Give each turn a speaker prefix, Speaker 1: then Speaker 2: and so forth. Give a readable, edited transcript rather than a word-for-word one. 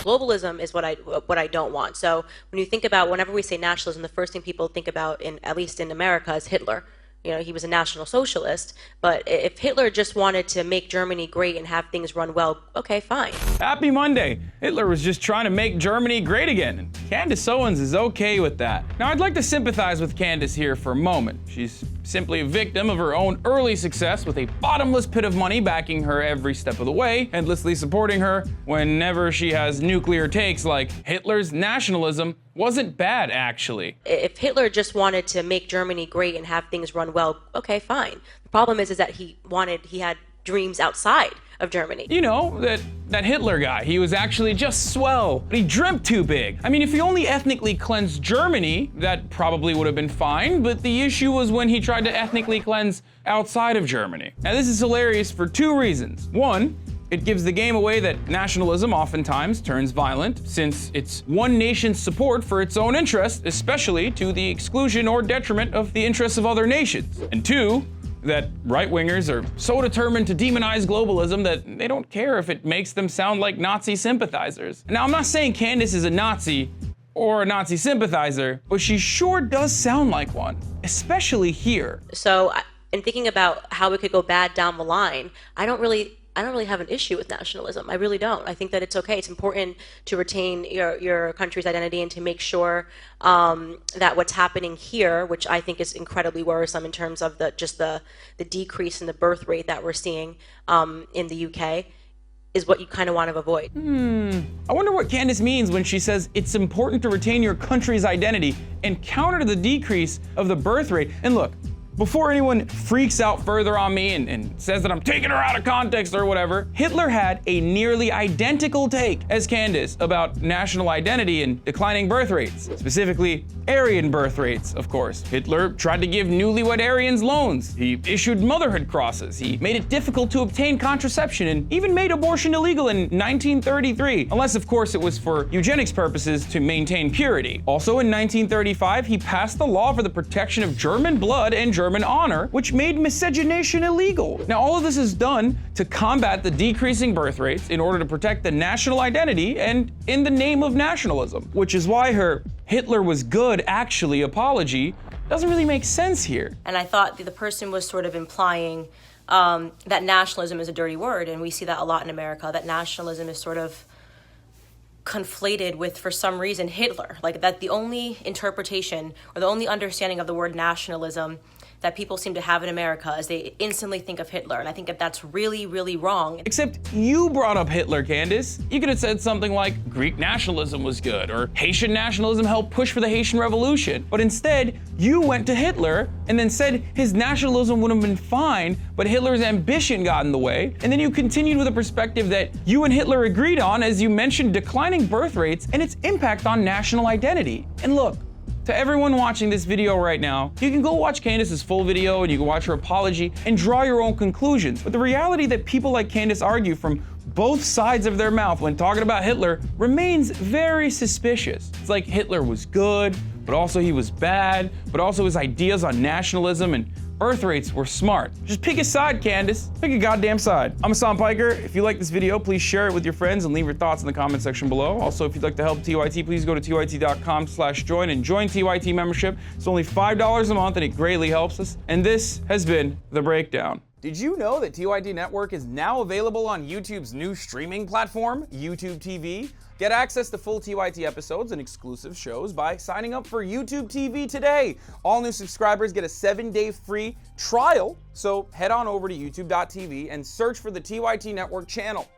Speaker 1: Globalism is what I don't want. So when you think about, whenever we say nationalism, the first thing people think about, at least in America, is Hitler. You know, he was a National Socialist, but if Hitler just wanted to make Germany great and have things run well, okay, fine.
Speaker 2: Happy Monday. Hitler was just trying to make Germany great again, and Candace Owens is okay with that. Now, I'd like to sympathize with Candace here for a moment. She's simply a victim of her own early success, with a bottomless pit of money backing her every step of the way, endlessly supporting her whenever she has nuclear takes like Hitler's nationalism wasn't bad, actually.
Speaker 1: If Hitler just wanted to make Germany great and have things run well, okay, fine. The problem is that he had dreams outside of Germany.
Speaker 2: You know, that Hitler guy, he was actually just swell, but he dreamt too big. I mean, if he only ethnically cleansed Germany, that probably would have been fine, but the issue was when he tried to ethnically cleanse outside of Germany. Now, this is hilarious for two reasons. One, it gives the game away that nationalism oftentimes turns violent, since it's one nation's support for its own interests, especially to the exclusion or detriment of the interests of other nations. And two, that right-wingers are so determined to demonize globalism that they don't care if it makes them sound like Nazi sympathizers. Now, I'm not saying Candace is a Nazi or a Nazi sympathizer, but she sure does sound like one, especially here.
Speaker 1: So, in thinking about how it could go bad down the line, I don't really have an issue with nationalism. I really don't. I think that it's okay. It's important to retain your country's identity and to make sure that what's happening here, which I think is incredibly worrisome in terms of the decrease in the birth rate that we're seeing in the UK, is what you kind of want to avoid.
Speaker 2: I wonder what Candace means when she says it's important to retain your country's identity and counter the decrease of the birth rate. And look, before anyone freaks out further on me and says that I'm taking her out of context or whatever, Hitler had a nearly identical take as Candace about national identity and declining birth rates, specifically Aryan birth rates, of course. Hitler tried to give newlywed Aryans loans. He issued motherhood crosses. He made it difficult to obtain contraception and even made abortion illegal in 1933, unless of course it was for eugenics purposes to maintain purity. Also in 1935, he passed the law for the protection of German blood and German honor, which made miscegenation illegal. Now, all of this is done to combat the decreasing birth rates in order to protect the national identity and in the name of nationalism, which is why her Hitler was good actually apology doesn't really make sense here.
Speaker 3: And I thought the person was sort of implying that nationalism is a dirty word, and we see that a lot in America, that nationalism is sort of conflated with, for some reason, Hitler. Like, that the only interpretation or the only understanding of the word nationalism that people seem to have in America is they instantly think of Hitler, and I think that that's really, really wrong.
Speaker 2: Except you brought up Hitler, Candace. You could have said something like Greek nationalism was good, or Haitian nationalism helped push for the Haitian Revolution. But instead, you went to Hitler and then said his nationalism would have been fine, but Hitler's ambition got in the way. And then you continued with a perspective that you and Hitler agreed on as you mentioned declining birth rates and its impact on national identity. And look, to everyone watching this video right now, you can go watch Candace's full video and you can watch her apology and draw your own conclusions. But the reality that people like Candace argue from both sides of their mouth when talking about Hitler remains very suspicious. It's like Hitler was good, but also he was bad, but also his ideas on nationalism and birth rates were smart. Just pick a side, Candace. Pick a goddamn side. I'm Hasan Piker. If you like this video, please share it with your friends and leave your thoughts in the comment section below. Also, if you'd like to help TYT, please go to tyt.com/join and join TYT membership. It's only $5 a month and it greatly helps us. And this has been The Breakdown. Did you know that TYT Network is now available on YouTube's new streaming platform, YouTube TV? Get access to full TYT episodes and exclusive shows by signing up for YouTube TV today. All new subscribers get a 7-day free trial, so head on over to youtube.tv and search for the TYT Network channel.